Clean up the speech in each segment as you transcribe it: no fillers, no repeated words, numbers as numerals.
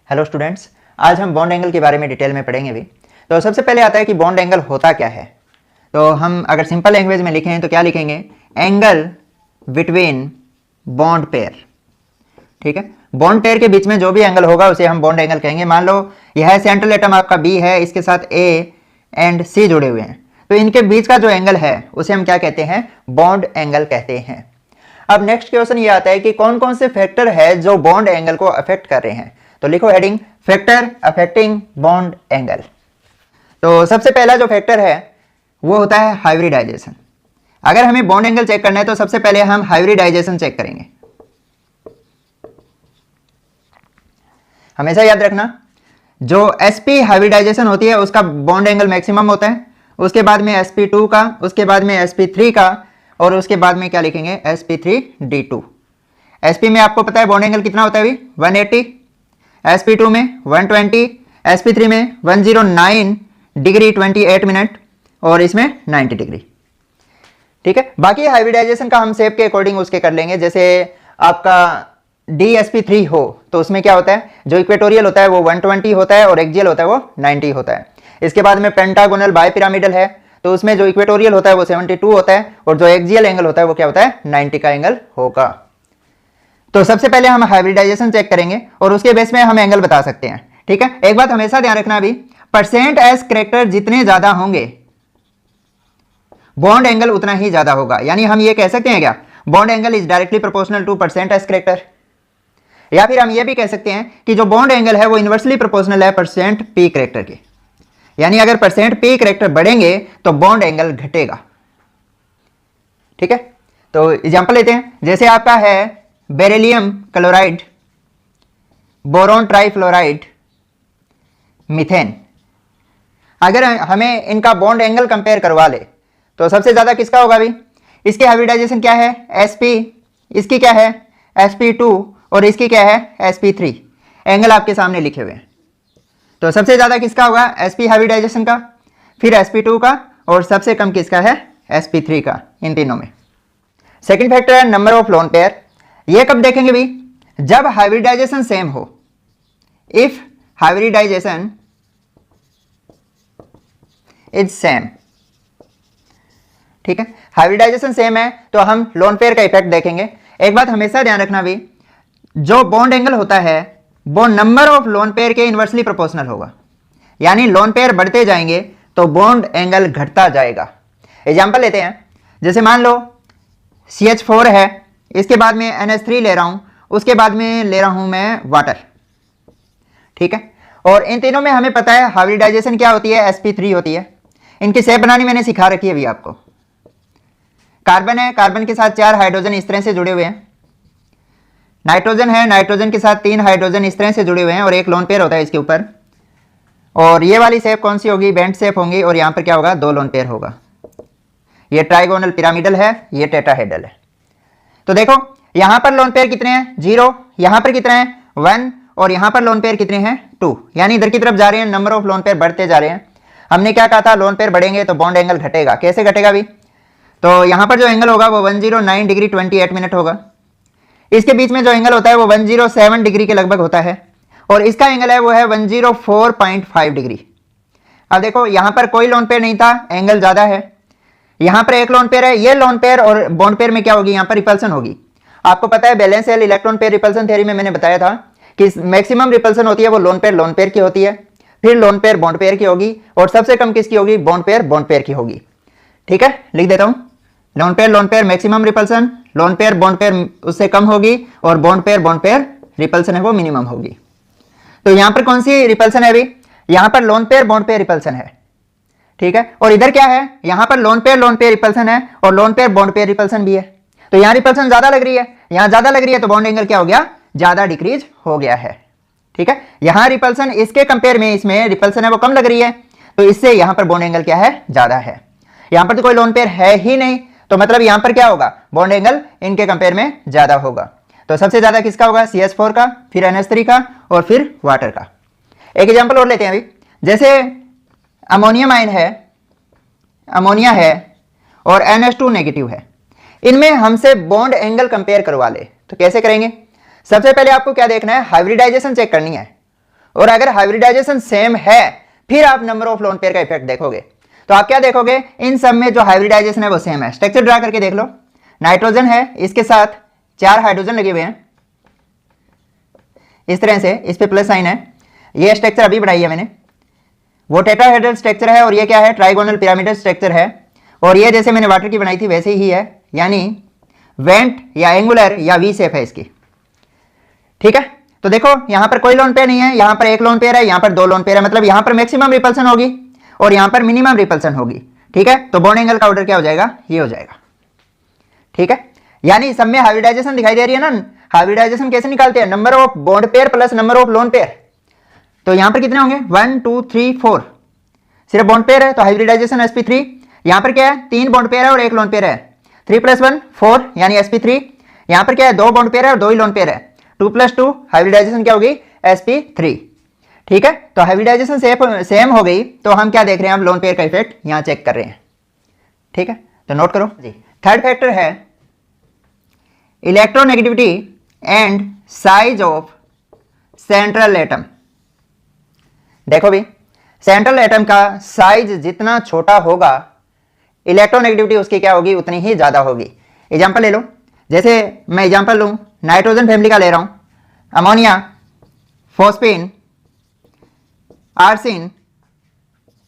Hello students, आज हम bond angle के बारे में डिटेल में पढ़ेंगे भी। तो सबसे पहले आता है कि बॉन्ड एंगल होता क्या है। तो हम अगर सिंपल लैंग्वेज में लिखें तो क्या लिखेंगे, एंगल बिटवीन बॉन्ड पेयर। ठीक है, बॉन्ड पेयर के बीच में जो भी एंगल होगा उसे हम बॉन्ड एंगल कहेंगे। मान लो यह सेंट्रल एटम आपका बी है, इसके साथ ए एंड सी जुड़े हुए हैं, तो इनके बीच का जो एंगल है उसे हम क्या कहते हैं, बॉन्ड एंगल कहते हैं। अब नेक्स्ट क्वेश्चन ये आता है कि कौन कौन से फैक्टर है जो बॉन्ड एंगल को अफेक्ट कर रहे हैं। तो लिखो heading, factor affecting bond angle. तो सबसे पहला जो फैक्टर है वो होता है हाइब्रिडाइजेशन। अगर हमें बॉन्ड एंगल चेक करना है तो सबसे पहले हम हाइब्रिडाइजेशन चेक करेंगे। हमेशा याद रखना, जो sp हाइब्रिडाइजेशन होती है उसका बॉन्ड एंगल मैक्सिमम होता है, उसके बाद में sp2 का, उसके बाद में sp3 का, और उसके बाद में क्या लिखेंगे, sp3d2। sp में आपको पता है बॉन्ड एंगल कितना होता है अभी, 180, sp2 में 120, sp3 में 109 डिग्री 28 मिनट, और इसमें 90 डिग्री। ठीक है, बाकी हाइब्रिडाइजेशन का हम शेप के अकॉर्डिंग उसके कर लेंगे। जैसे आपका dsp3 हो तो उसमें क्या होता है, जो इक्वेटोरियल होता है वो 120 होता है और एक्सियल होता है वो 90 होता है। इसके बाद में पेंटागोनल बाय पिरामिडल है तो उसमें जो इक्वेटोरियल होता है वो 72 होता है और जो एक्सियल एंगल होता है वो क्या होता है, 90 का एंगल होगा। तो सबसे पहले हम हाइब्रिडाइजेशन चेक करेंगे और उसके बेस में हम एंगल बता सकते हैं। ठीक है, एक बात हमेशा ध्यान रखना, अभी परसेंट एस कैरेक्टर जितने ज्यादा होंगे बॉन्ड एंगल उतना ही ज्यादा होगा। यानी हम ये कह सकते हैं क्या, bond angle is directly proportional two percent S character, या फिर हम ये भी कह सकते हैं कि जो बॉन्ड एंगल है वो इनवर्सली प्रोपोर्शनल है परसेंट पी कैरेक्टर के। यानी अगर परसेंट पी कैरेक्टर बढ़ेंगे तो बॉन्ड एंगल घटेगा। ठीक है, तो एग्जांपल लेते हैं। जैसे आपका है beryllium chloride, boron trifluoride, methane. अगर हमें इनका बॉन्ड एंगल कंपेयर करवा ले तो सबसे ज्यादा किसका होगा अभी, इसकी हाइब्रिडाइजेशन क्या है sp, इसकी क्या है sp2, और इसकी क्या है sp3। एंगल आपके सामने लिखे हुए हैं। तो सबसे ज्यादा किसका होगा, sp हाइब्रिडाइजेशन का, फिर sp2 का, और सबसे कम किसका है, sp3 का। इन तीनों में सेकंड फैक्टर है नंबर ऑफ लोन पेयर। ये कब देखेंगे भी, जब हाइब्रिडाइजेशन सेम हो। If hybridisation is same. ठीक है, हाइब्रिडाइजेशन सेम है तो हम लोन पेयर का इफेक्ट देखेंगे। एक बात हमेशा ध्यान रखना भी, जो बॉन्ड एंगल होता है वो नंबर ऑफ लोन पेयर के इनवर्सली प्रोपोर्शनल होगा। यानी लोन पेयर बढ़ते जाएंगे तो बॉन्ड एंगल घटता जाएगा। एग्जांपल लेते हैं, जैसे मान लो CH4 है, इसके बाद में NH3 ले रहा हूं, उसके बाद में ले रहा हूं मैं वाटर। ठीक है, और इन तीनों में हमें पता है हाइब्रिडाइजेशन क्या होती है, sp3 होती है। इनकी शेप बनानी मैंने सिखा रखी है अभी आपको। कार्बन है, कार्बन के साथ 4 हाइड्रोजन इस तरह से जुड़े हुए हैं। नाइट्रोजन है, नाइट्रोजन के साथ 3 हाइड्रोजन इस तरह से जुड़े हुए हैं और एक लोन पेयर होता है इसके ऊपर। और ये वाली शेप कौन सी होगी, बेंट शेप होंगी, और यहाँ पर क्या होगा, 2 लोन पेयर होगा। ये ट्राइगोनल पिरामिडल है, ये टेट्राहेड्रल है। तो देखो यहाँ पर लोन पेयर कितने हैं, 0, यहाँ पर कितने हैं, 1, और यहाँ पर लोन पेयर कितने हैं, 2। यानी इधर की तरफ जा रहे हैं, नंबर ऑफ लोन पेयर बढ़ते जा रहे हैं। हमने क्या कहा था, लोन पेयर बढ़ेंगे तो बॉन्ड एंगल घटेगा। कैसे घटेगा भी, तो यहाँ पर जो एंगल होगा वो 109 डिग्री 28 मिनट होगा। इसके बीच में जो एंगल होता है वो 107 डिग्री के लगभग होता है, और इसका एंगल है वो है 104.5 डिग्री। अब देखो यहाँ पर कोई लोन पेयर नहीं था, एंगल ज्यादा है। यहाँ पर एक लोन पेयर है, ये लोन पेयर और बॉन्ड पेयर में क्या होगी, यहाँ पर रिपल्सन होगी। आपको पता है balance cell electron pair repulsion theory में मैंने बताया था कि मैक्सिमम रिपल्सन होती है वो लोन पेयर की होती है, फिर लोन पेयर बॉन्ड पेयर की होगी, और सबसे कम किसकी होगी, बॉन्ड पेयर की होगी। ठीक है, लिख देता हूं, lone pair maximum repulsion, lone pair bond pair उससे कम होगी, और बॉन्ड पेयर रिपल्सन है वो मिनिमम होगी। तो यहां पर कौन सी रिपल्सन है अभी, यहां पर lone pair bond pair repulsion है। ठीक है, और इधर क्या है, यहां पर लोन पेयर रिपल्सन है और lone pair bond pair repulsion भी है। तो यहां रिपल्सन ज्यादा लग रही है, यहां ज्यादा लग रही है तो बॉन्ड एंगल क्या हो गया, ज्यादा डिक्रीज हो गया है। ठीक है, यहां रिपल्सन इसके कंपेयर में, इसमें रिपल्सन है वो कम लग रही है, तो इससे यहां पर बॉन्ड एंगल क्या है, ज्यादा है। यहां पर तो कोई लोन पेयर है ही नहीं, तो मतलब यहां पर क्या होगा, बॉन्ड एंगल इनके कंपेयर में ज्यादा होगा। तो सबसे ज्यादा किसका होगा, CH4 का, फिर NH3 का, और फिर वाटर का। एक एग्जांपल और लेते हैं अभी। जैसे अमोनियम आयन है, अमोनिया है और NH2 नेगेटिव है, इनमें हमसे बॉन्ड एंगल कंपेयर करवा ले तो कैसे करेंगे। सबसे पहले आपको क्या देखना है, हाइब्रिडाइजेशन चेक करनी है। और अगर हाइब्रिडाइजेशन सेम है फिर आप नंबर ऑफ लोन पेयर का इफेक्ट देखोगे। तो आप क्या देखोगे, इन सब में जो हाइब्रिडाइजेशन है वो सेम है। स्ट्रक्चर ड्रा करके देख लो, नाइट्रोजन है, इसके साथ 4 हाइड्रोजन लगे हुए हैं इस तरह से, इस पे प्लस साइन है। ये स्ट्रक्चर अभी बढ़ाई है मैंने, वो टेट्राहेड्रल स्ट्रक्चर है, और ये क्या है, ट्राइगोनल पिरामिडल स्ट्रक्चर है। और ये जैसे मैंने वाटर की बनाई थी वैसे ही है, यानी वेंट या एंगुलर या वी शेप है इसकी। ठीक है, तो देखो यहां पर कोई लोन पेयर नहीं है, यहां पर एक लोन पेयर है, यहां पर 2 लोन पेयर है, मतलब यहां पर मैक्सिमम रिपल्सन होगी और यहां पर मिनिमम रिपल्सन होगी। ठीक है, तो बॉन्ड एंगल का ऑर्डर क्या हो जाएगा, ये हो जाएगा। ठीक है, यानी सब में हाइब्रिडाइजेशन दिखाई दे रही है ना। हाइब्रिडाइजेशन कैसे निकालते हैं, number of bond pair plus number of lone pair. तो यहां पर कितने होंगे, 1 2 3 4, सिर्फ बॉन्ड पेयर है तो हाइब्रिडाइजेशन sp3। यहां पर क्या है, 3 बॉन्ड पेयर है और 1 लोन पेयर है, 3 + 1 4 यानी sp3। यहां पर क्या है, 2 बॉन्ड पेयर है और 2 ही लोन पेयर है, 2 + 2 हाइब्रिडाइजेशन क्या होगी, sp3। ठीक है, तो हाइब्रिडाइजेशन सेम हो गई, तो हम क्या देख रहे हैं, हम लोन पेयर का इफेक्ट यहां चेक कर रहे हैं। ठीक है, तो नोट करो जी। थर्ड फैक्टर है electronegativity and size of central atom. देखो भी, सेंट्रल एटम का साइज जितना छोटा होगा इलेक्ट्रोनेगेटिविटी उसकी क्या होगी, उतनी ही ज्यादा होगी। एग्जांपल ले लो, जैसे मैं एग्जांपल लूं, नाइट्रोजन फैमिली का ले रहा हूं, अमोनिया, फॉस्फीन, आर्सिन,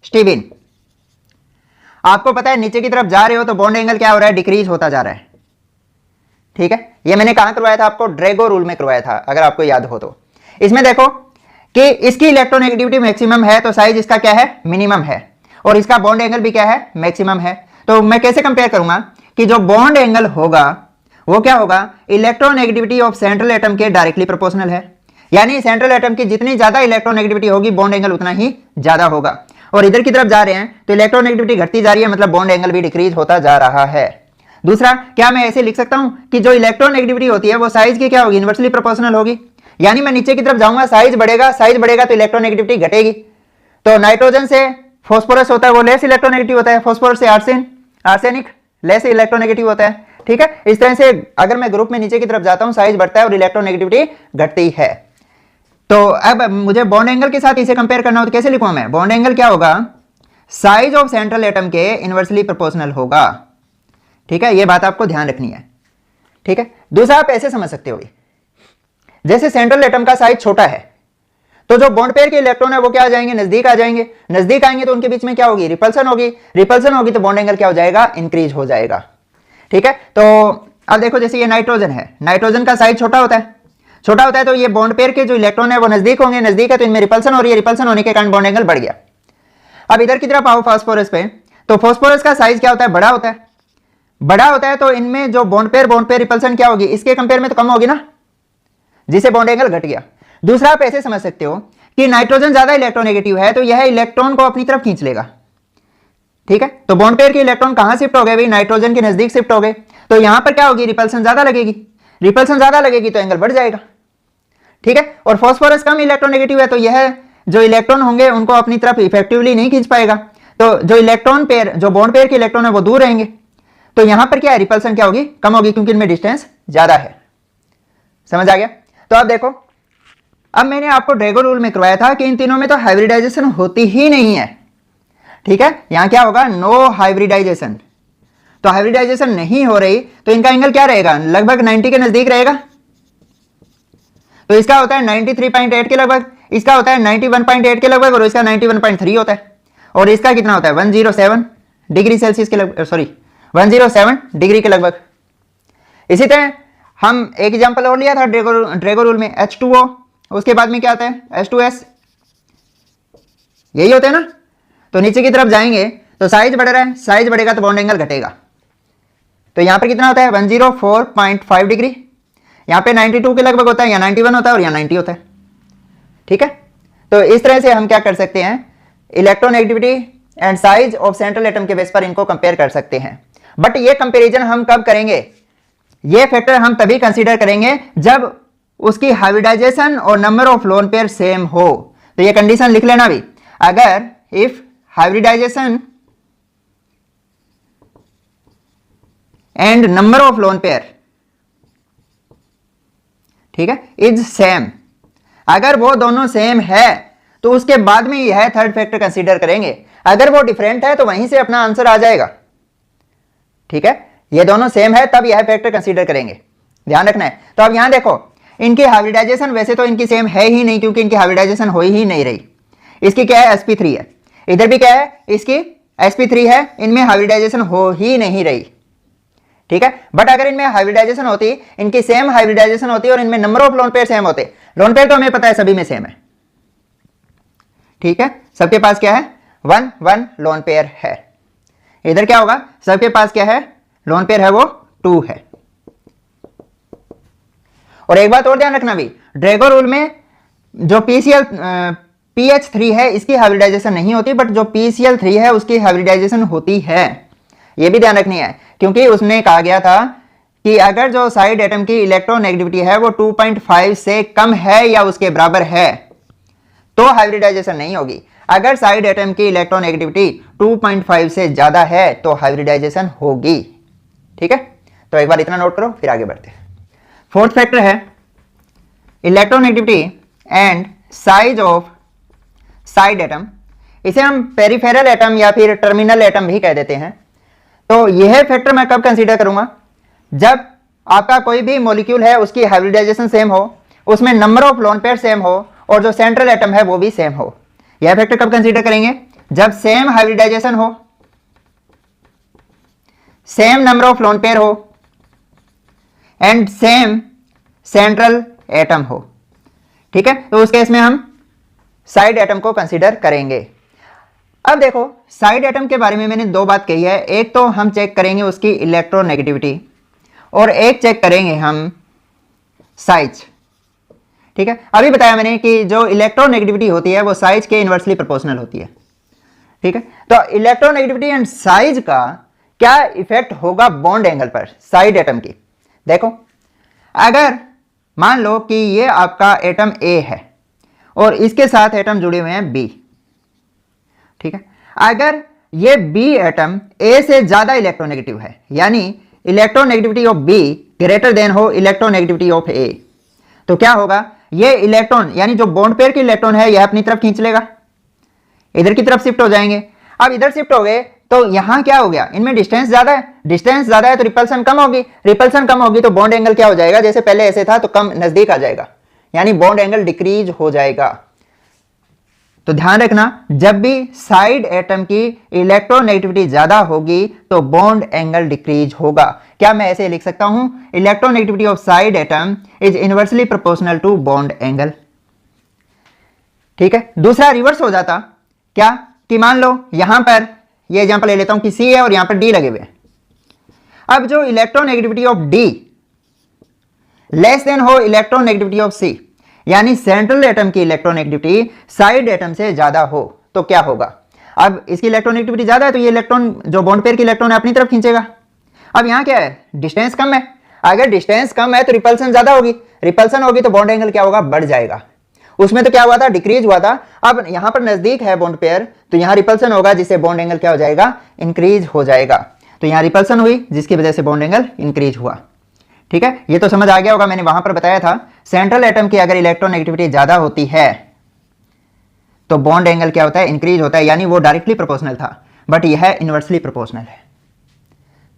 स्टीबिन। आपको पता है नीचे की तरफ जा रहे हो तो बॉन्ड एंगल क्या हो रहा है, डिक्रीज होता जा रहा है। ठीक है, ये मैंने कहां करवाया था, आपको ड्रैगो रूल में करवाया था, अगर आपको याद हो तो। इसमें देखो कि इसकी इलेक्ट्रोनेगेटिविटी मैक्सिमम है तो साइज इसका क्या है, मिनिमम है, और इसका बॉन्ड एंगल भी क्या है, मैक्सिमम है। तो मैं कैसे कंपेयर करूंगा कि जो बॉन्ड एंगल होगा वो क्या होगा, इलेक्ट्रोनेगेटिविटी ऑफ सेंट्रल एटम के डायरेक्टली प्रोपोर्शनल है। यानी सेंट्रल एटम की जितनी ज्यादा इलेक्ट्रोनेगेटिविटी होगी बॉन्ड एंगल उतना ही ज्यादा होगा। और इधर की तरफ जा रहे हैं तो इलेक्ट्रोनेगेटिविटी घटती जा रही है, मतलब बॉन्ड एंगल भी डिक्रीज होता जा रहा है। दूसरा, क्या मैं ऐसे लिख सकता हूं कि जो इलेक्ट्रोनेगेटिविटी होती है वो साइज की क्या होगी, इनवर्सली प्रोपोर्शनल होगी। यानी मैं नीचे की तरफ जाऊंगा, साइज बढ़ेगा, साइज बढ़ेगा तो इलेक्ट्रोनेगेटिविटी घटेगी। तो नाइट्रोजन से फॉस्फोरस होता है वो लेस इलेक्ट्रोनेगेटिव होता है, फॉस्फोरस से आर्सेन, आर्सेनिक लेस इलेक्ट्रोनेगेटिव होता है। ठीक है, इस तरह से अगर मैं ग्रुप में नीचे की तरफ जाता हूं साइज बढ़ता है और इलेक्ट्रोनेगेटिविटी घटती है। तो अब मुझे बॉन्ड एंगल के साथ इसे कंपेयर करना हो तो कैसे लिखूंगा मैं, बॉन्ड एंगल क्या होगा, साइज ऑफ सेंट्रल एटम के इनवर्सली प्रोपोर्शनल होगा। ठीक है, यह बात आपको ध्यान रखनी है। ठीक है, दूसरा आप ऐसे समझ सकते हो, जैसे सेंट्रल एटम का साइज छोटा है तो जो बॉन्ड पेयर के इलेक्ट्रॉन है वो क्या आ जाएंगे, नजदीक आ जाएंगे। नजदीक आएंगे तो उनके बीच में क्या होगी, रिपल्सन होगी। रिपल्सन होगी तो बॉन्ड एंगल क्या हो जाएगा, इंक्रीज हो जाएगा। ठीक है, तो अब देखो जैसे ये नाइट्रोजन है, नाइट्रोजन का साइज छोटा होता है, छोटा होता है तो ये बॉन्ड पेयर के जो इलेक्ट्रॉन है वो नजदीक होंगे, नजदीक है तो इनमें रिपल्सन हो रही है, रिपल्सन होने के कारण बॉन्ड एंगल बढ़ गया। अब इधर की तरफ आओ फास्फोरस पे, तो फास्फोरस का साइज क्या होता है, बड़ा होता है। बड़ा होता है तो इनमें जो बॉन्ड पेयर रिपल्सन क्या होगी, इसके कंपेयर में तो कम होगी ना, जिसे बॉन्ड एंगल घट गया। दूसरा आप ऐसे समझ सकते हो कि नाइट्रोजन ज्यादा इलेक्ट्रोनेगेटिव है तो यह इलेक्ट्रॉन को अपनी तरफ खींच लेगा। ठीक है, तो बॉन्ड पेयर के इलेक्ट्रॉन कहां शिफ्ट हो गए भाई, नाइट्रोजन के नजदीक शिफ्ट हो गए, तो यहां पर क्या होगी, रिपल्सन ज्यादा लगेगी। रिपल्सन ज्यादा लगेगी तो एंगल बढ़ जाएगा। ठीक है, और फास्फोरस कम इलेक्ट्रोनेगेटिव है तो यह जो इलेक्ट्रॉन होंगे उनको अपनी तरफ इफेक्टिवली नहीं खींच पाएगा, तो जो इलेक्ट्रॉन पेयर, जो बॉन्ड पेयर के इलेक्ट्रॉन है वो दूर रहेंगे, तो यहां पर क्या है, रिपल्सन क्या होगी, कम होगी, क्योंकि इनमें डिस्टेंस ज्यादा है। समझ आ गया। तो अब देखो, अब मैंने आपको ड्रैगो रूल में करवाया था कि इन तीनों में तो हाइब्रिडाइजेशन होती ही नहीं है। ठीक है, यहां क्या होगा, नो हाइब्रिडाइजेशन। तो हाइब्रिडाइजेशन नहीं हो रही तो इनका एंगल क्या रहेगा, लगभग 90 के नजदीक रहेगा। तो इसका होता है 93.8 के लगभग, इसका होता है 91.8 के लगभग, और इसका 91.3 होता है, और इसका कितना होता है 107 डिग्री सेल्सियस के लगभग, सॉरी 107 डिग्री के लगभग। इसी तरह हम एक एग्जांपल और लिया था ड्रैगो रूल में, H2O, उसके बाद में क्या आता है H2S, यही होता है ना। तो नीचे की तरफ जाएंगे तो साइज बढ़ रहा है, साइज बढ़ेगा तो बॉन्ड एंगल घटेगा। तो यहां पर कितना होता है 104.5 डिग्री, यहां पे 92 के लगभग होता है, या 91 होता है और यहां 90 होता है। ठीक है, तो इस तरह से हम क्या कर सकते हैं, electronegativity and size of central atom के बेस पर इनको कंपेयर कर सकते हैं। बट ये कंपैरिजन हम कब करेंगे, ये फैक्टर हम तभी कंसीडर करेंगे जब उसकी हाइब्रिडाइजेशन और number of lone pair same हो। तो ये कंडीशन लिख लेना भी, अगर if hybridization and number of lone pair, ठीक है, इज सेम, अगर वो दोनों सेम है तो उसके बाद में यह थर्ड फैक्टर कंसीडर करेंगे। अगर वो डिफरेंट है तो वहीं से अपना आंसर आ जाएगा। ठीक है, ये दोनों सेम है तब यह फैक्टर कंसीडर करेंगे, ध्यान रखना है। तो अब यहां देखो, इनकी हाइब्रिडाइजेशन वैसे तो इनकी सेम है ही नहीं, क्योंकि इनकी हाइब्रिडाइजेशन हो ही नहीं रही। इसकी क्या है, sp3 है, इधर भी क्या है, इसकी sp3 है, इनमें हाइब्रिडाइजेशन हो ही नहीं रही। ठीक है, बट अगर इनमें हाइब्रिडाइजेशन होती, इनकी सेम हाइब्रिडाइजेशन होती और इनमें number of lone pair same होते, लोन पेयर तो हमें पता है सभी में सेम है। ठीक है, सबके पास क्या है, 1 1 लोन पेयर है। इधर क्या होगा, सबके पास क्या है, लोन पेयर है वो 2 है। और एक बात और ध्यान रखना भी, ड्रैगो रूल में जो PH3 है इसकी हाइब्रिडाइजेशन नहीं होती, बट जो PCl3 है उसकी हाइब्रिडाइजेशन होती है। यह भी ध्यान रखनी है, क्योंकि उसमें कहा गया था कि अगर जो साइड एटम की इलेक्ट्रोनेगेटिविटी है वो 2.5 से कम है या उसके बराबर है तो हाइब्रिडाइजेशन नहीं होगी। अगर साइड एटम की इलेक्ट्रोनेगेटिविटी 2.5 से ज्यादा है तो हाइब्रिडाइजेशन होगी। ठीक है, तो एक बार इतना नोट करो, फिर आगे बढ़ते हैं। फोर्थ फैक्टर है electronegativity and size of side atom. इसे हम पेरिफेरल एटम या फिर टर्मिनल एटम भी कह देते हैं। तो यह फैक्टर मैं कब कंसीडर करूंगा, जब आपका कोई भी मॉलिक्यूल है उसकी हाइब्रिडाइजेशन सेम हो, उसमें number of lone pair same हो और जो सेंट्रल एटम है वो भी सेम हो। यह फैक्टर कब कंसीडर करेंगे, जब सेम हाइब्रिडाइजेशन हो, same number of lone pair हो एंड सेम सेंट्रल एटम हो। ठीक है, तो उस केस में हम साइड एटम को कंसीडर करेंगे। अब देखो, साइड एटम के बारे में मैंने दो बात कही है, एक तो हम चेक करेंगे उसकी इलेक्ट्रोनेगेटिविटी और एक चेक करेंगे हम साइज। ठीक है, अभी बताया मैंने कि जो इलेक्ट्रोनेगेटिविटी होती है वो साइज के इनवर्सली प्रोपोर्शनल होती है। ठीक है, तो इलेक्ट्रोनेगेटिविटी एंड साइज का क्या इफेक्ट होगा बॉन्ड एंगल पर साइड एटम की। देखो, अगर मान लो कि ये आपका एटम A है और इसके साथ एटम जुड़े हुए हैं B। ठीक है, अगर ये B एटम A से ज्यादा इलेक्ट्रोनेगेटिव है, यानी electronegativity of B greater than हो इलेक्ट्रोनेगेटिविटी ऑफ A, तो क्या होगा, ये इलेक्ट्रॉन यानी जो बॉन्ड पेयर के इलेक्ट्रॉन है यह अपनी तरफ खींच लेगा, इधर की तरफ शिफ्ट हो जाएंगे। अब इधर शिफ्ट हो गए तो यहां क्या हो गया, इनमें डिस्टेंस ज्यादा है, डिस्टेंस ज्यादा है तो रिपल्सन कम होगी, रिपल्सन कम होगी तो बॉन्ड एंगल क्या हो जाएगा, जैसे पहले ऐसे था तो कम नजदीक आ जाएगा, यानी बॉन्ड एंगल डिक्रीज हो जाएगा। तो ध्यान रखना, जब भी साइड एटम की इलेक्ट्रोनेगेटिविटी ज्यादा होगी तो बॉन्ड एंगल डिक्रीज होगा। क्या मैं ऐसे लिख सकता हूं, electronegativity of side atom is inversely proportional to bond angle. ठीक है, दूसरा रिवर्स हो जाता क्या, कि मान लो यहां पर ये एग्जांपल ले लेता हूं कि C है और यहां पर D लगे हुए हैं। अब जो electronegativity of D less than हो इलेक्ट्रोनेगेटिविटी ऑफ C, यानी सेंट्रल एटम की इलेक्ट्रोनेगेटिविटी साइड एटम से ज्यादा हो तो क्या होगा। अब इसकी इलेक्ट्रोनेगेटिविटी ज्यादा है तो ये इलेक्ट्रॉन जो बॉन्ड पेयर की इलेक्ट्रॉन है अपनी तरफ खींचेगा। अब यहां क्या है, डिस्टेंस कम है, अगर डिस्टेंस कम है तो रिपल्सन ज्यादा होगी, रिपल्सन होगी तो बॉन्ड एंगल क्या होगा, बढ़ जाएगा। उसमें तो क्या हुआ था, डिक्रीज हुआ था। अब यहां पर नजदीक है बॉन्ड पेयर तो यहां रिपल्सन होगा, जिससे बॉन्ड एंगल क्या हो जाएगा, इंक्रीज हो जाएगा। तो यहां रिपल्सन हुई जिसकी वजह से बॉन्ड एंगल इंक्रीज हुआ। ठीक है, ये तो समझ आ गया होगा, मैंने वहां पर बताया था सेंट्रल एटम की अगर इलेक्ट्रोनेगेटिविटी ज्यादा होती है तो बॉन्ड एंगल क्या होता है, इंक्रीज होता है, यानी वो डायरेक्टली प्रोपोर्शनल था, बट यह इनवर्सली प्रोपोर्शनल है।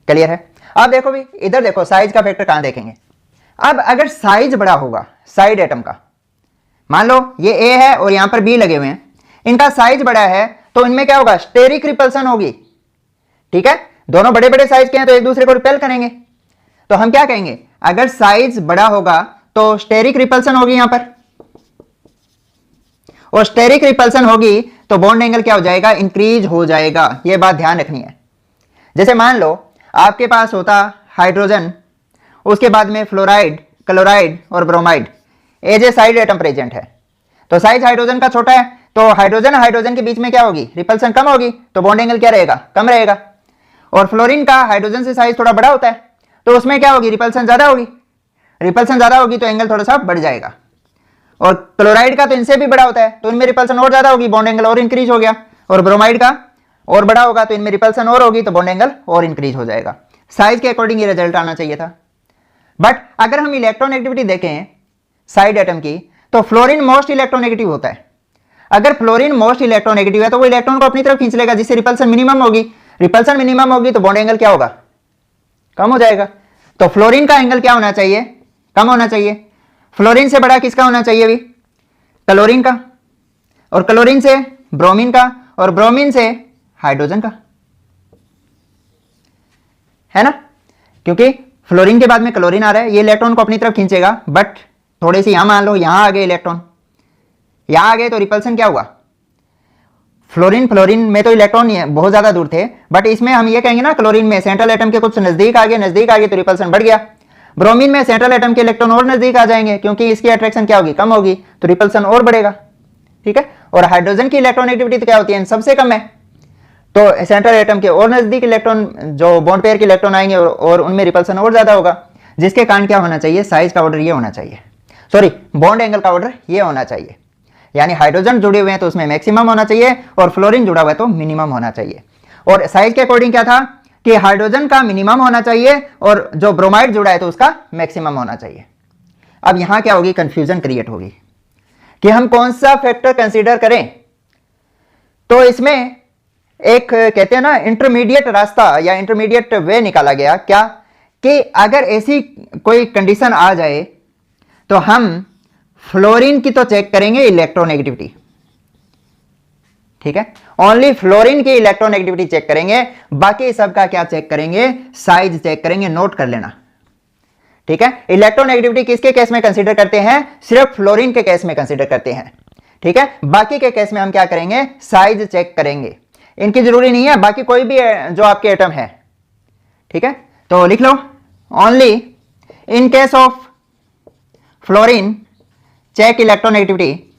क्लियर है। अब देखो भी, इधर देखो साइज का फैक्टर कहां देखेंगे। अब अगर साइज बड़ा होगा साइड एटम का, मान लो ये A है और यहां पर B लगे हुए हैं, इनका साइज बड़ा है तो इनमें क्या होगा, स्टेरिक रिपल्सन होगी। ठीक है, दोनों बड़े बड़े साइज के हैं तो एक दूसरे को रिपेल करेंगे। तो हम क्या कहेंगे, अगर साइज बड़ा होगा तो स्टेरिक रिपल्सन होगी यहां पर, और स्टेरिक रिपल्सन होगी तो बॉन्ड एंगल क्या हो जाएगा, इंक्रीज हो जाएगा। यह बात ध्यान रखनी है। जैसे मान लो आपके पास होता हाइड्रोजन, उसके बाद में फ्लोराइड, क्लोराइड और bromide, as a side atom present है, तो साइज हाइड्रोजन का छोटा है तो हाइड्रोजन हाइड्रोजन के बीच में क्या होगी, रिपल्सन कम होगी, तो बॉन्ड एंगल क्या रहेगा, कम रहेगा। और फ्लोरीन का हाइड्रोजन से साइज थोड़ा बड़ा होता है तो उसमें क्या होगी, रिपल्सन ज्यादा होगी, रिपल्सन ज्यादा होगी तो एंगल थोड़ा सा बढ़ जाएगा। और क्लोराइड का तो इनसे भी बड़ा होता है तो इनमें रिपल्सन और ज्यादा होगी, बॉन्ड एंगल और इंक्रीज हो गया। और ब्रोमाइड का और बड़ा होगा तो इनमें रिपल्सन और होगी तो बॉन्ड एंगल और इंक्रीज हो जाएगा। साइज के अकॉर्डिंग ये रिजल्ट आना चाहिए था। बट अगर हम इलेक्ट्रोनेगेटिविटी देखें साइड एटम की तो फ्लोरीन मोस्ट इलेक्ट्रोनेगेटिव होता है। अगर फ्लोरीन मोस्ट इलेक्ट्रोनेगेटिव है तो वो इलेक्ट्रॉन को अपनी तरफ खींच लेगा, जिससे रिपल्सन मिनिमम होगी। रिपल्सन मिनिमम होगी तो बॉन्ड एंगल क्या होगा, कम हो जाएगा। तो फ्लोरीन का एंगल क्या होना चाहिए, कम होना चाहिए। फ्लोरीन से बड़ा किसका होना चाहिए अभी, क्लोरीन का, और क्लोरीन से ब्रोमीन का, और ब्रोमीन से हाइड्रोजन का, है ना। क्योंकि फ्लोरीन के बाद में क्लोरीन आ रहा है, ये इलेक्ट्रॉन को अपनी तरफ खींचेगा, बट थोड़े से यहां मान लो यहां आ गए इलेक्ट्रॉन, यहां आ गए तो रिपल्सन क्या हुआ। फ्लोरीन में तो इलेक्ट्रॉन बहुत ज्यादा दूर थे, बट इसमें हम ये कहेंगे ना क्लोरीन में सेंट्रल एटम के कुछ नजदीक आ गए तो रिपल्सन बढ़ गया। ब्रोमीन में सेंट्रल एटम के इलेक्ट्रॉन और नजदीक आ जाएंगे, क्योंकि इसकी अट्रैक्शन क्या होगी, कम होगी, तो रिपल्सन और बढ़ेगा। ठीक है, और हाइड्रोजन की इलेक्ट्रॉनेगेटिविटी तो क्या होती है, सबसे कम है, तो सेंट्रल एटम के और नजदीक इलेक्ट्रॉन, जो बॉन्ड पेयर के इलेक्ट्रॉन आएंगे और उनमें रिपल्सन और ज्यादा होगा, जिसके कारण क्या होना चाहिए, साइज का ऑर्डर ये होना चाहिए, सॉरी बॉन्ड एंगल का ऑर्डर ये होना चाहिए। यानी हाइड्रोजन जुड़े हुए हैं तो उसमें मैक्सिमम होना चाहिए, और फ्लोरीन जुड़ा हुआ है तो मिनिमम होना चाहिए। और साइज के अकॉर्डिंग क्या था कि हाइड्रोजन का मिनिमम होना चाहिए और जो ब्रोमाइड जुड़ा है तो उसका मैक्सिमम होना चाहिए। अब यहां क्या होगी, कंफ्यूजन क्रिएट होगी कि हम कौन सा फैक्टर कंसीडर करें। तो इसमें एक कहते हैं ना इंटरमीडिएट रास्ता या इंटरमीडिएट वे निकाला गया, क्या कि अगर ऐसी कोई कंडीशन आ जाए तो हम फ्लोरीन की तो चेक करेंगे इलेक्ट्रोनेगेटिविटी, ठीक है, ओनली फ्लोरीन की इलेक्ट्रोनेगेटिविटी चेक करेंगे, बाकी सबका क्या चेक करेंगे, साइज चेक करेंगे, नोट कर लेना। ठीक है, इलेक्ट्रोनेगेटिविटी किसके केस में कंसीडर करते हैं, सिर्फ फ्लोरीन के केस में कंसीडर करते हैं। ठीक है, बाकी के केस में हम क्या करेंगे, साइज चेक करेंगे। इनकी जरूरी नहीं है, बाकी कोई भी जो आपके एटम है। ठीक है, तो लिख लो, only in case of fluorine check electronegativity,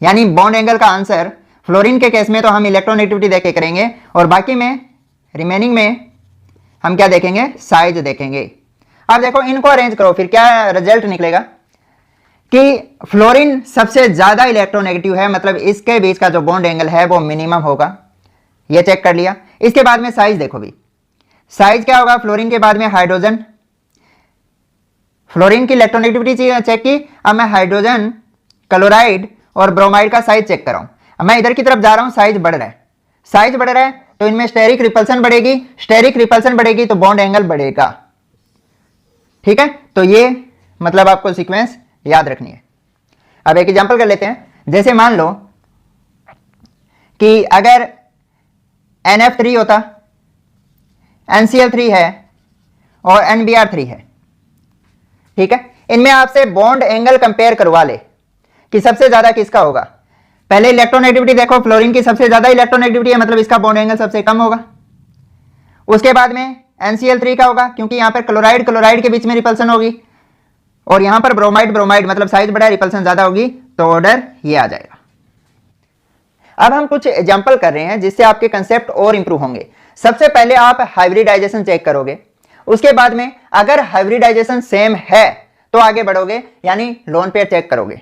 यानी बॉन्ड एंगल का आंसर फ्लोरीन के केस में तो हम इलेक्ट्रोनेगेटिविटी देख के करेंगे, और बाकी में रिमेनिंग में हम क्या देखेंगे, साइज देखेंगे। अब देखो इनको अरेंज करो, फिर क्या रिजल्ट निकलेगा कि फ्लोरीन सबसे ज्यादा इलेक्ट्रोनेगेटिव है, मतलब इसके बीच का जो बॉन्ड एंगल है वो मिनिमम होगा, ये चेक कर लिया। इसके बाद में साइज देखो भी, साइज क्या होगा, फ्लोरीन के बाद में हाइड्रोजन, फ्लोरीन की इलेक्ट्रोनेगेटिविटी चेक की, अब मैं हाइड्रोजन, क्लोराइड और ब्रोमाइड का साइज चेक कर रहा हूं। अब मैं इधर की तरफ जा रहा हूं, साइज बढ़ रहा है, साइज बढ़ रहा है तो इनमें स्टेरिक रिपल्सन बढ़ेगी, स्टेरिक रिपल्सन बढ़ेगी तो बॉन्ड एंगल बढ़ेगा। ठीक है, तो ये मतलब आपको सीक्वेंस याद रखनी है। अब एक एग्जांपल कर लेते हैं, जैसे मान लो कि अगर NF3 होता, NCl3 है और NBr3 है। ठीक है, इनमें आपसे बॉन्ड एंगल कंपेयर करवा ले कि सबसे ज्यादा किसका होगा। पहले इलेक्ट्रोनेगेटिविटी देखो, फ्लोरीन की सबसे ज्यादा इलेक्ट्रोनेगेटिविटी है, मतलब इसका बॉन्ड एंगल सबसे कम होगा। उसके बाद में NCl3 का होगा, क्योंकि यहां पर क्लोराइड के बीच में रिपल्सन होगी, और यहां पर ब्रोमाइड मतलब साइज बड़ा है, रिपल्सन ज्यादा होगी, तो ऑर्डर ये आ जाएगा। अब हम कुछ एग्जांपल कर रहे हैं जिससे आपके कंसेप्ट और इंप्रूव होंगे। सबसे पहले आप हाइब्रिडाइजेशन चेक करोगे, उसके बाद में अगर हाइब्रिडाइजेशन सेम है तो आगे बढ़ोगे, यानी लोन पेयर चेक करोगे।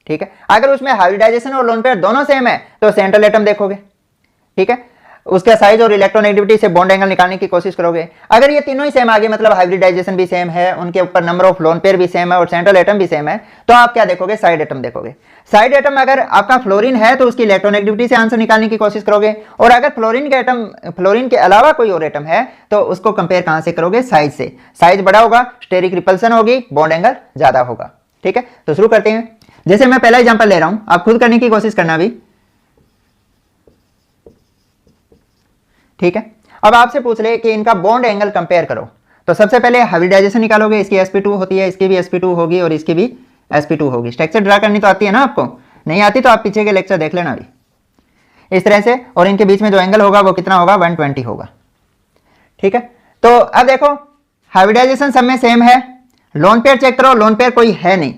ठीक है, अगर उसमें हाइब्रिडाइजेशन और लोन पेयर दोनों सेम है तो सेंट्रल एटम देखोगे। ठीक है, उसका साइज और इलेक्ट्रोनेगेटिविटी से बॉन्ड एंगल निकालने की कोशिश करोगे। अगर ये तीनों ही सेम आ गए, मतलब हाइब्रिडाइजेशन भी सेम है, उनके ऊपर नंबर ऑफ लोन पेयर भी सेम है और सेंट्रल एटम भी सेम है, तो आप क्या देखोगे, साइड एटम देखोगे। साइड एटम अगर आपका फ्लोरीन है तो उसकी इलेक्ट्रोनेगेटिविटी से आंसर निकालने की कोशिश करोगे, और अगर फ्लोरीन के अलावा कोई और एटम है तो उसको कंपेयर कहां से करोगे, साइज से। साइज बड़ा होगा, स्टेरिक रिपल्सन होगी, बॉन्ड एंगल ज्यादा होगा। ठीक है, तो शुरू करते हैं। जैसे मैं पहला एग्जांपल ले रहा हूं, आप खुद करने की कोशिश करना भी। ठीक है, अब आपसे पूछ ले कि इनका बॉन्ड एंगल कंपेयर करो, तो सबसे पहले हाइब्रिडाइजेशन निकालोगे, इसकी sp2 होती है, इसकी भी sp2 होगी और इसकी भी sp2 होगी। स्ट्रक्चर ड्रा करनी तो आती है ना आपको, नहीं आती तो आप पीछे के लेक्चर देख लेना भी इस तरह से, और इनके बीच में जो एंगल होगा वो कितना होगा, 120 होगा। ठीक है, तो अब देखो हाइब्रिडाइजेशन सब में सेम है, लोन पेयर चेक करो, लोन पेयर कोई है नहीं,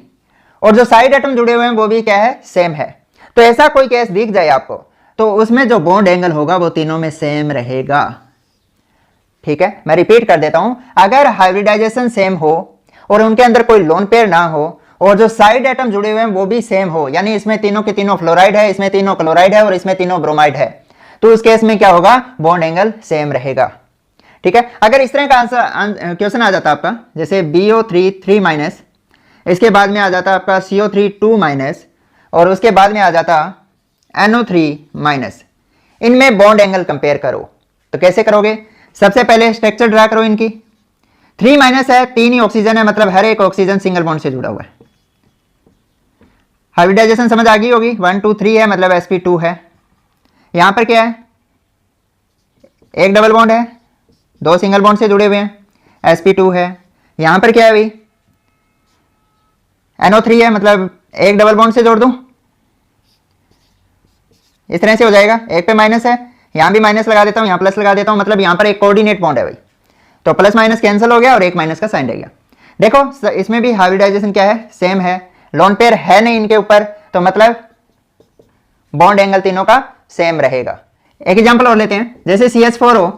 और जो साइड एटम जुड़े हुए हैं वो भी क्या है, सेम है। तो ऐसा कोई केस दिख जाए आपको तो उसमें जो बॉन्ड एंगल होगा वो तीनों में सेम रहेगा। ठीक है, मैं रिपीट कर देता हूं, अगर हाइब्रिडाइजेशन सेम हो और उनके अंदर कोई लोन पेयर ना हो और जो साइड एटम जुड़े हुए हैं वो भी सेम हो, यानी इसमें तीनों के तीनों फ्लोराइड है, इसमें तीनों क्लोराइड है और इसमें तीनों ब्रोमाइड है, तो उस केस में क्या होगा, बॉन्ड एंगल सेम रहेगा। ठीक है, अगर इस तरह का आंसर क्वेश्चन आ जाता आपका, जैसे BO3 3- इसके बाद में आ जाता आपका CO3 2 माइनस, और उसके बाद में आ जाता NO3 माइनस। इनमें बॉन्ड एंगल कंपेयर करो, तो कैसे करोगे? सबसे पहले स्ट्रक्चर ड्रा करो इनकी। 3 माइनस है, 3 ही ऑक्सीजन है, मतलब हर एक ऑक्सीजन सिंगल बॉन्ड से जुड़ा हुआ है। हाइब्रिडाइजेशन समझ आ गई होगी। 1 2 3 है, मतलब sp2 है। यहां पर क्या है? एक डबल बॉन्ड है, 2 सिंगल बॉन्ड से जुड़े हुए हैं, sp2 है। यहां पर क्या है भाई? NO3 है, मतलब एक डबल बॉन्ड से जोड़ दूं, इस तरह से हो जाएगा। एक पे माइनस है, यहां भी माइनस लगा देता हूं, यहां प्लस लगा देता हूं, मतलब यहां पर एक कोऑर्डिनेट बॉन्ड है भाई, तो प्लस माइनस कैंसिल हो गया और एक माइनस का साइन रह गया। देखो इसमें भी हाइब्रिडाइजेशन क्या है? सेम है। लोन पेयर है नहीं इनके ऊपर, तो मतलब बॉन्ड एंगल तीनों का सेम रहेगा। एक एग्जांपल और लेते हैं, जैसे CH4O,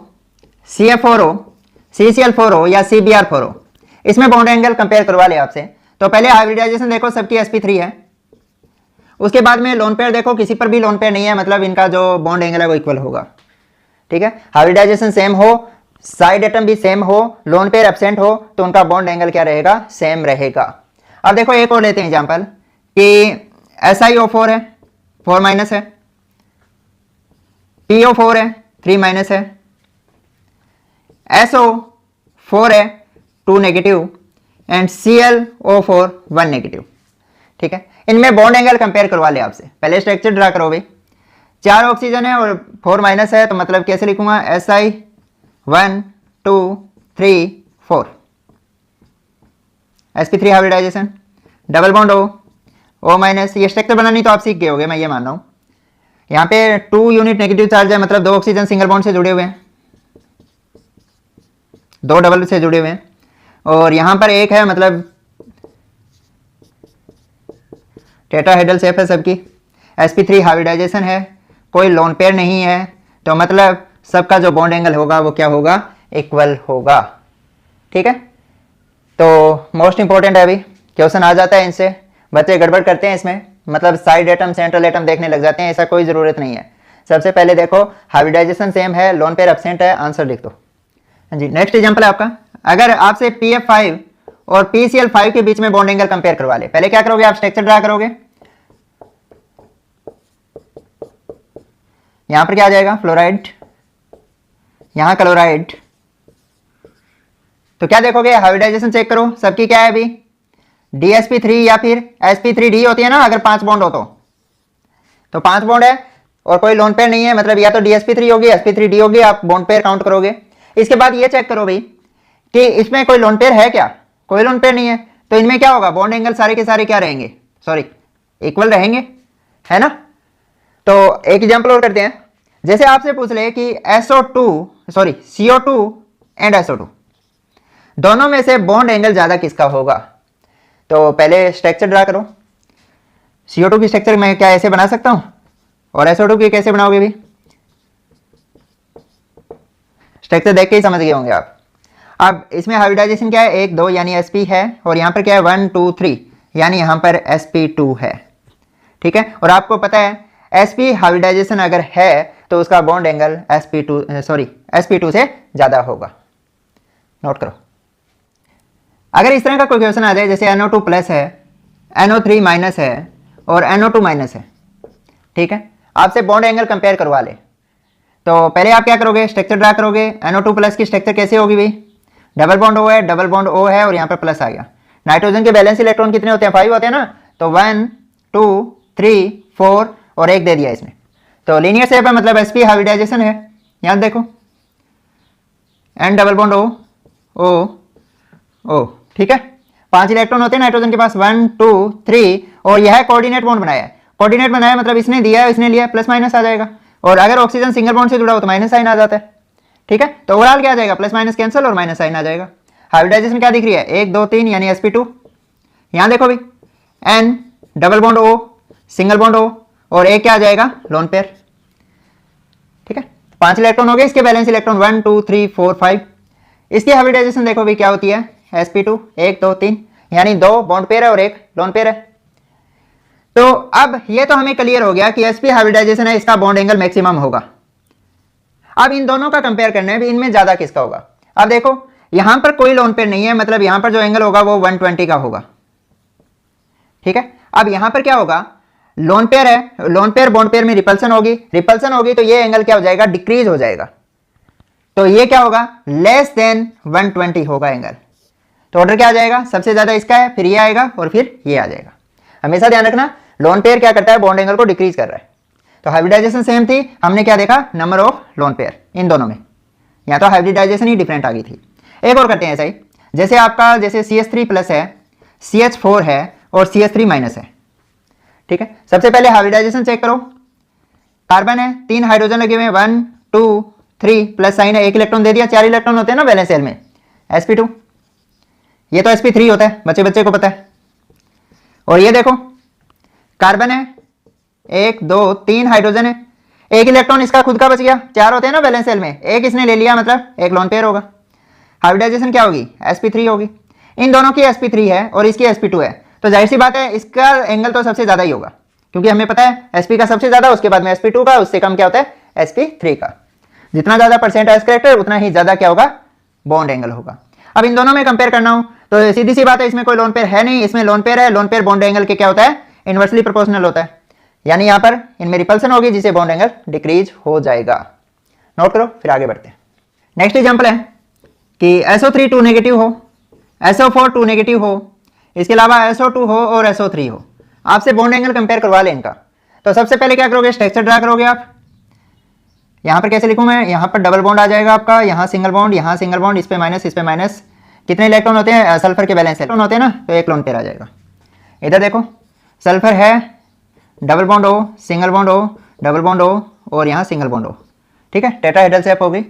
CF4O, CCl4O या CBr4O, इसमें बॉन्ड एंगल कंपेयर करवा ले आपसे। तो पहले हाइब्रिडाइजेशन देखो, सबकी sp3 है। उसके बाद में लोन पेयर देखो, किसी पर भी लोन पेयर नहीं है, मतलब इनका जो बॉन्ड एंगल है वो इक्वल होगा। ठीक है, हाइब्रिडाइजेशन सेम हो, साइड एटम भी सेम हो, लोन पेयर एब्सेंट हो, तो उनका बॉन्ड एंगल क्या रहेगा? सेम रहेगा। अब देखो एक और लेते हैं एग्जांपल कि SiO4 है, 4 माइनस है, PO4 है, 3 माइनस है, SO4 है, 2 नेगेटिव, एंड ClO4 1 नेगेटिव। ठीक है, इनमें बॉन्ड एंगल कंपेयर करवा ले आपसे। पहले स्ट्रक्चर ड्रा करो भाई। 4 ऑक्सीजन है और 4 माइनस है, तो मतलब कैसे लिखूंगा? Si 1 2 3 4, sp3 hybridisation, double bond O minus. ये स्ट्रक्चर बनानी तो आप सीख गए होगे, मैं ये मान रहा हूं। यहाँ पे 2 यूनिट नेगेटिव चार्ज है, मतलब 2 ऑक्सीजन सिंगल बॉन्ड से जुड़े हुए हैं, 2 डबल से जुड़े हुए हैं, और यहां पर एक है, मतलब टेट्राहेड्रल शेप है सबकी। sp3 हाइब्रिडाइजेशन है, कोई लोन पेयर नहीं है, तो मतलब सबका जो बॉन्ड एंगल होगा वो क्या होगा? इक्वल होगा। ठीक है, तो मोस्ट इंपॉर्टेंट है, अभी क्वेश्चन आ जाता है इनसे, बच्चे गड़बड़ करते हैं इसमें, मतलब साइड एटम सेंट्रल एटम देखने लग जाते हैं, ऐसा कोई जरूरत नहीं है। सबसे पहले देखो हाइब्रिडाइजेशन सेम है, लोन पेयर एब्सेंट है, आंसर लिख दो। हाँ जी, नेक्स्ट एग्जांपल है आपका। अगर आपसे PF5 और PCl5 के बीच में बॉन्ड एंगल कंपेयर करवा ले, पहले क्या करोगे? आप स्ट्रक्चर ड्रा करोगे। यहां पर क्या आ जाएगा? फ्लोराइड, यहां क्लोराइड। तो क्या देखोगे? हाइब्रिडाइजेशन चेक करो, सबकी क्या है अभी? DsP3 या फिर sp3d होती है ना, अगर 5 बॉन्ड हो तो 5 बॉन्ड है और कोई लोन पेयर नहीं है, मतलब या तो DsP3 होगी, sp3d होगी, आप बॉन्ड पेयर काउंट करोगे। इसके बाद ये चेक करो भाई कि इसमें कोई लोन पेयर है क्या? कोई लोन पेयर नहीं है, तो इनमें क्या होगा? बॉन्ड एंगल सारे के सारे क्या रहेंगे? सॉरी, इक्वल रहेंगे, है ना? तो एक एग्जांपल और करते हैं, जैसे आपसे पूछ ले कि CO2 एंड SO2 दोनों में से बॉन्ड एंगल ज्यादा किसका होगा? तो पहले स्ट्रक्चर ड्रा करो। CO2 की स्ट्रक्चर मैं क्या ऐसे बना सकता हूं, और SO2 की कैसे बनाओगे भी? स्ट्रक्चर देख के ही समझ गए होंगे आप। अब इसमें हाइब्रिडाइजेशन क्या है? 1 2 यानी sp है, और यहां पर क्या है? 1 2 3 यानी यहां पर sp2 है। ठीक है, और आपको पता है sp हाइब्रिडाइजेशन अगर है तो उसका बॉन्ड एंगल sp2 से ज्यादा होगा। नोट करो। अगर इस तरह का कोई क्वेश्चन आ जाए, जैसे NO2 प्लस है, NO3 माइनस है और NO2 माइनस है, ठीक है, आपसे बॉन्ड एंगल कंपेयर करवा ले, तो पहले आप क्या करोगे? स्ट्रक्चर ड्रा करोगे। NO2 प्लस की स्ट्रक्चर कैसे होगी भाई? डबल बॉन्ड O है, डबल बॉन्ड O है, और यहाँ पर प्लस आ गया। नाइट्रोजन के बैलेंस इलेक्ट्रॉन कितने होते हैं? 5 होते हैं ना, तो 1 2 3 4 और एक दे दिया इसमें, तो लीनियर शेप है, मतलब sp हाइब्रिडाइजेशन है। यहाँ देखो N डबल बॉन्ड O, ठीक है, 5 इलेक्ट्रॉन होते हैं नाइट्रोजन के पास, 1 2 3, और यह कोऑर्डिनेट बॉन्ड बनाया है। कोऑर्डिनेट बनाया मतलब इसने दिया है, इसने लिया, प्लस माइनस आ जाएगा, और अगर ऑक्सीजन सिंगल बॉन्ड से जुड़ा हो तो माइनस साइन आ जाता है। ठीक है, तो ओवरऑल क्या आ जाएगा? प्लस माइनस कैंसिल और माइनस साइन आ जाएगा। हाइब्रिडाइजेशन क्या दिख रही है? 1 2 3 यानी sp2। यहाँ देखो भाई, N double bond O, single bond O, और एक क्या आ जाएगा? Lone pair. ठीक है, 5 इलेक्ट्रॉन हो गए, इसके बैलेंस इलेक्ट्रॉन 1 2 3 4 5। इसकी हाइब्रिडाइजेशन देखो भाई क्या होती है? sp2 1 2 3 यानी 2 बॉन्ड पेयर है और 1 लोन पेयर है। तो अब ये तो हमें क्लियर हो गया कि sp हाइब्रिडाइजेशन है, इसका बॉन्ड एंगल मैक्सिमम होगा। अब इन दोनों का कंपेयर करना है भी, इनमें ज्यादा किसका होगा? अब देखो यहां पर कोई लोन पेयर नहीं है, मतलब यहां पर जो एंगल होगा वो 120 का होगा। ठीक है, अब यहां पर क्या होगा, लोन पेयर है, लोन पेयर बॉन्ड पेयर में रिपल्सन होगी तो ये एंगल क्या हो जाएगा, डिक्रीज हो जाएगा। तो ये क्या होगा, लेस देन 120 होगा एंगल। तो ऑर्डर क्या आ जाएगा, सबसे ज्यादा इसका है, फिर ये आएगा और फिर ये आ जाएगा। हमेशा ध्यान रखना, लोन पेयर क्या करता है, बॉन्ड एंगल को डिक्रीज कर रहा है। तो हाइब्रिडाइजेशन सेम थी, हमने क्या देखा, नंबर ऑफ लोन पेयर इन दोनों में, या तो हाइब्रिडाइजेशन ही डिफरेंट आ गई थी। एक और करते हैं ऐसा ही, जैसे आपका जैसे CH3 प्लस है, CH4 है और CH3 माइनस है। ठीक है, सबसे पहले हाइब्रिडाइजेशन चेक करो। कार्बन है, 3 हाइड्रोजन लगे हुए हैं, 1 2 3 प्लस साइन है, 1 इलेक्ट्रॉन दे दिया, 4 इलेक्ट्रॉन होते हैं ना वैलेंस शेल में, sp2। ये तो sp3 होता है, बच्चे बच्चे को पता है। और ये देखो कार्बन है, 1 2 3 हाइड्रोजन है, 1 इलेक्ट्रॉन इसका खुद का बच गया, 4 होते हैं ना वैलेंस शेल में, 1 इसने ले लिया, मतलब 1 लोन पेयर होगा। हाइब्रिडाइजेशन क्या होगी, sp3 होगी। इन दोनों की sp3 है और इसकी sp2 है, तो जाहिर सी बात है इसका एंगल तो सबसे ज्यादा ही होगा, क्योंकि हमें पता है sp का सबसे ज्यादा, उसके बाद में sp2 का, उससे कम क्या होता है sp3 का। जितना ज्यादा परसेंट एस कैरेक्टर उतना ही ज्यादा क्या होगा, बॉन्ड एंगल होगा। अब इन दोनों में कंपेयर करना हो तो सीधी सी बात है, इसमें कोई लोन पेयर है नहीं, इसमें लोन पेयर है। लोन पेयर बॉन्ड एंगल के क्या होता है, इनवर्सली प्रोपोर्शनल होता है, यानी यहां पर इनमें रिपल्सन होगी जिससे बॉन्ड एंगल डिक्रीज हो जाएगा। नोट करो, फिर आगे बढ़ते हैं। नेक्स्ट एग्जांपल है कि SO3 2 नेगेटिव हो, SO4 2 नेगेटिव हो, इसके अलावा SO2 हो और SO3 हो। आपसे बॉन्ड एंगल कंपेयर करवा लें इनका, तो सबसे पहले क्या करोगे, स्ट्रक्चर ड्रा करोगे आप। यहां पर कैसे लिखूं मैं, यहां पर डबल बॉन्ड आ जाएगा आपका, यहां सिंगल बॉन्ड, यहां सिंगल बॉन्ड, इस पे माइनस। कितने इलेक्ट्रॉन होते हैं, सल्फर के बैलेंस इलेक्ट्रॉन होते हैं ना, तो 1 लोन पेयर आ जाएगा। इधर देखो सल्फर है, डबल बॉन्ड हो, सिंगल बॉन्ड हो, डबल बॉन्ड हो और यहाँ सिंगल बॉन्ड हो। ठीक है, टेट्राहेड्रल शेप हो गई।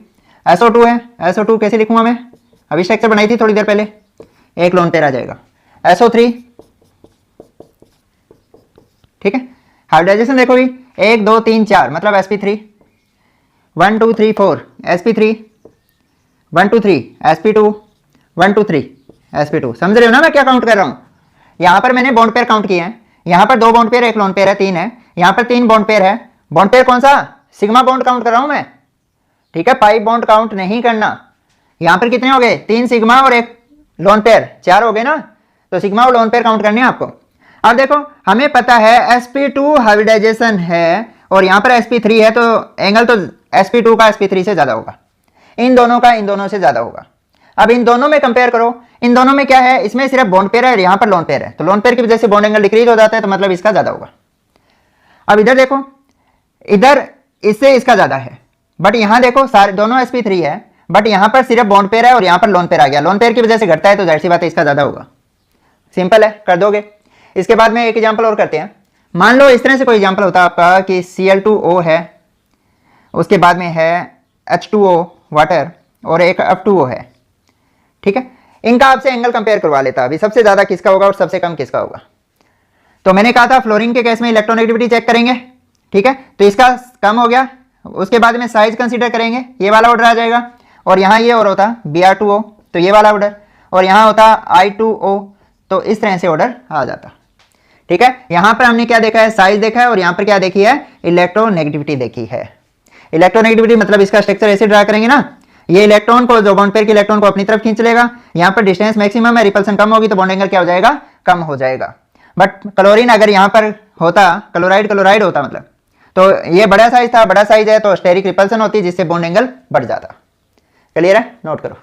SO2 है, SO2 कैसे लिखूंगा मैं, अभी स्ट्रक्चर बनाई थी थोड़ी देर पहले, 1 लोन पेयर आ जाएगा। SO3, ठीक है, हाइब्रिडाइजेशन देखो भी, 1 2 3 4 मतलब sp3, 1 2 3 4 sp3, 1 2 3 sp2, 1 2 3 sp2। समझ रहे हो ना मैं क्या काउंट कर रहा हूं। यहां पर मैंने बॉन्ड पेयर काउंट किए हैं, यहां पर 2 बॉन्ड पेयर 1 लोन पेयर है, 3 है, यहां पर 3 बॉन्ड पेयर है। बॉन्ड पेयर कौन सा, सिग्मा बॉन्ड काउंट कर रहा हूं मैं। ठीक है, पाई बॉन्ड काउंट नहीं करना। यहां पर कितने हो गए, 3 सिग्मा और 1 लोन पेयर, 4 हो गए ना, तो सिग्मा और लोन पेयर काउंट करने हैं आपको। अब देखो हमें पता है sp2 हाइब्रिडाइजेशन है और यहां पर sp3 है, तो एंगल तो sp2 का sp3 से ज्यादा होगा, इन दोनों का इन दोनों से ज्यादा होगा। अब इन दोनों में कंपेयर करो, इन दोनों में क्या है, इसमें सिर्फ बॉन्ड पेयर है, यहां पर लोन पेयर है, तो लोन पेयर की वजह से बॉन्ड एंगल डिक्रीज हो जाता है, तो मतलब इसका ज्यादा होगा। अब इधर देखो, इधर इससे इसका ज्यादा है, बट यहां देखो सारे दोनों sp3 है, बट यहां पर सिर्फ बॉन्ड पेयर है और यहां पर लोन पेयर आ गया, लोन पेयर की वजह से घटता है, तो जाहिर सी बात है इसका ज्यादा होगा। सिंपल है, कर दोगे। इसके बाद में एक एग्जाम्पल और करते हैं। मान लो इस तरह से कोई एग्जाम्पल होता है आपका कि Cl2O है, उसके बाद में है H2O वाटर और एक F2O है। ठीक है, इनका आपसे एंगल कंपेयर करवा लेता, अभी सबसे ज्यादा किसका होगा और सबसे कम किसका होगा। तो मैंने कहा था फ्लोरीन के केस में इलेक्ट्रोनेगेटिविटी चेक करेंगे। ठीक है, तो इसका कम हो गया, उसके बाद में साइज कंसीडर करेंगे, ये वाला ऑर्डर आ जाएगा, और यहाँ ये और होता Br2O, तो ये वाला ऑर्डर, और यहाँ होता I2O, तो इस तरह से ऑर्डर आ जाता। ठीक है, यहां पर हमने क्या देखा है, साइज देखा है, और यहां पर क्या देखी है, इलेक्ट्रोनेगेटिविटी देखी है। इलेक्ट्रोनेगेटिविटी मतलब इसका स्ट्रक्चर ऐसे ड्रा करेंगे ना, ये इलेक्ट्रॉन को, जो बॉन्ड पेयर के इलेक्ट्रॉन को अपनी तरफ खींच लेगा, यहां पर डिस्टेंस मैक्सिमम है, रिपल्सन कम होगी, तो बॉन्ड एंगल क्या हो जाएगा, कम हो जाएगा। बट क्लोरीन अगर यहां पर होता, क्लोराइड होता मतलब, तो ये बड़ा साइज था, बड़ा साइज है तो स्टेरिक रिपल्सन होती, जिससे बॉन्ड एंगल बढ़ जाता। क्लियर है, नोट करो।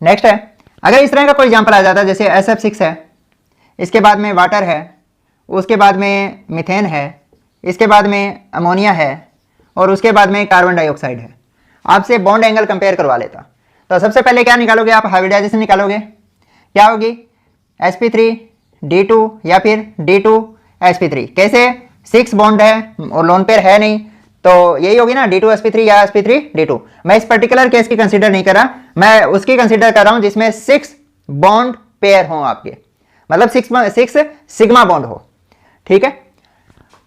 नेक्स्ट है, अगर इस तरह का कोई एग्जाम्पल आ जाता, जैसे SF6 है, इसके बाद में वाटर है, उसके बाद में मीथेन है, इसके बाद में अमोनिया है, और उसके बाद में कार्बन डाइऑक्साइड है, आपसे बॉन्ड एंगल कंपेयर करवा लेता, तो सबसे पहले क्या निकालोगे आप, हाइब्रिडाइजेशन निकालोगे। क्या होगी, sp3 D2 या फिर D2 sp3। कैसे, 6 बॉन्ड है और लोन पेयर है नहीं, तो यही होगी ना, D2 sp3 या sp3 D2। मैं इस पर्टिकुलर केस की कंसीडर नहीं कर रहा, मैं उसकी कंसीडर कर रहा हूं जिसमें 6 बॉन्ड पेयर हो आपके, मतलब 6 सिग्मा बॉन्ड हो। ठीक है,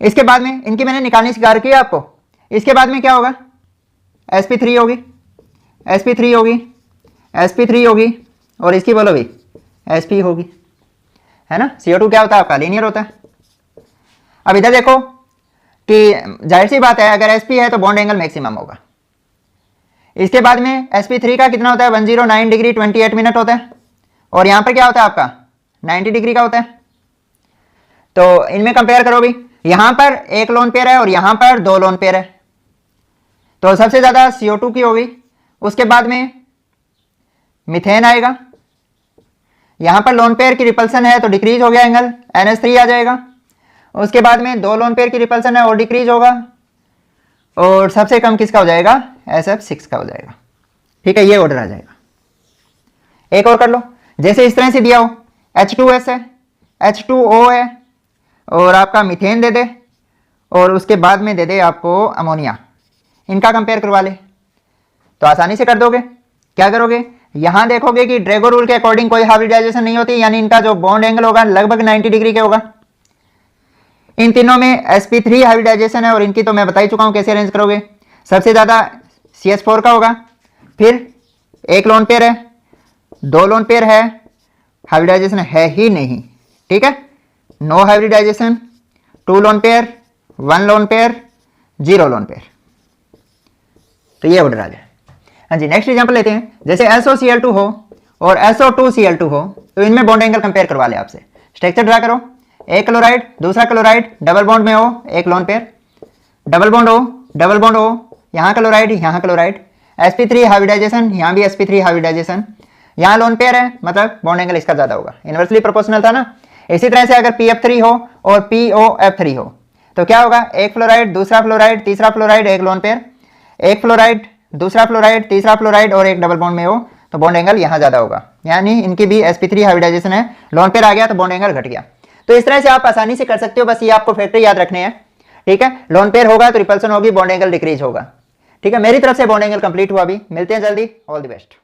इसके बाद में इनकी मैंने निकालनी सिखा रखी है आपको। इसके बाद में क्या होगा, sp3 होगी, sp3 होगी, sp3 होगी, और इसकी बोलो भी sp होगी, है ना। CO2 क्या होता है आपका, लीनियर होता है। अब इधर देखो कि जाहिर सी बात है, अगर sp है तो बॉन्ड एंगल मैक्सिमम होगा। इसके बाद में sp3 का कितना होता है, 109 डिग्री 28 मिनट होता है, और यहां पर क्या होता है आपका 90 डिग्री का होता है। तो इनमें कंपेयर करो भी, यहां पर एक लोन पेयर है और यहां पर 2 लोन पेयर है, तो सबसे ज्यादा CO2 की होगी, उसके बाद में मीथेन आएगा, यहां पर लोन पेयर की रिपल्सन है तो डिक्रीज हो गया एंगल, NH3 आ जाएगा, उसके बाद में 2 लोन पेयर की रिपल्सन है और डिक्रीज होगा, और सबसे कम किसका हो जाएगा, SF6 का हो जाएगा। ठीक है, ये ऑर्डर आ जाएगा। एक और कर लो, जैसे इस तरह से दिया हो, H2S है, H2O है, और आपका मीथेन दे दे, और उसके बाद में दे दे आपको अमोनिया, इनका कंपेयर करवा ले, तो आसानी से कर दोगे। क्या करोगे, यहां देखोगे कि ड्रैगो रूल के अकॉर्डिंग कोई हाइब्रिडाइजेशन नहीं होती, यानी इनका जो बॉन्ड एंगल होगा लगभग 90 डिग्री के होगा। इन तीनों में sp3 हाइब्रिडाइजेशन है, और इनकी तो मैं बता ही चुका हूं कैसे अरेंज करोगे। सबसे ज्यादा CH4 का होगा, फिर एक लोन पेयर है, 2 लोन पेयर है, हाइब्रिडाइजेशन है ही नहीं। ठीक है, no hybridisation, 2 lone pair, 1 lone pair, 0 lone pair, तो ये ऑर्डर आ जाए। हाँ जी, नेक्स्ट एग्जांपल लेते हैं, जैसे SOCl2 हो और SO2Cl2 हो, तो इनमें बॉन्ड एंगल कंपेयर करवा ले आपसे। स्ट्रक्चर ड्रा करो, एक क्लोराइड दूसरा क्लोराइड डबल बॉन्ड में हो, एक लोन पेयर, डबल बॉन्ड हो, यहाँ क्लोराइड, sp3 हाइब्रिडाइजेशन, यहाँ भी sp3 हाइब्रिडाइजेशन, यहाँ लोन पेयर है, मतलब बॉन्ड एंगल इसका ज्यादा होगा, इनवर्सली प्रोपोर्शनल था ना। इसी तरह से अगर PF3 हो और POF3 हो, तो क्या होगा, एक फ्लोराइड दूसरा फ्लोराइड तीसरा फ्लोराइड, एक लोन पेयर, एक फ्लोराइड दूसरा फ्लोराइड तीसरा फ्लोराइड और एक डबल बॉन्ड में हो, तो बॉन्ड एंगल यहाँ ज्यादा होगा, यानी इनकी भी sp3 हाइब्रिडाइजेशन है, लोन पेयर आ गया तो बॉन्ड एंगल घट गया। तो इस तरह से आप आसानी से कर सकते हो, बस ये आपको फैक्टर याद रखने हैं। ठीक है, लोन पेयर होगा तो रिपल्सन होगी, बॉन्ड एंगल डिक्रीज होगा। ठीक है, मेरी तरफ से बॉन्ड एंगल कंप्लीट हुआ। अभी मिलते हैं जल्दी, ऑल द बेस्ट।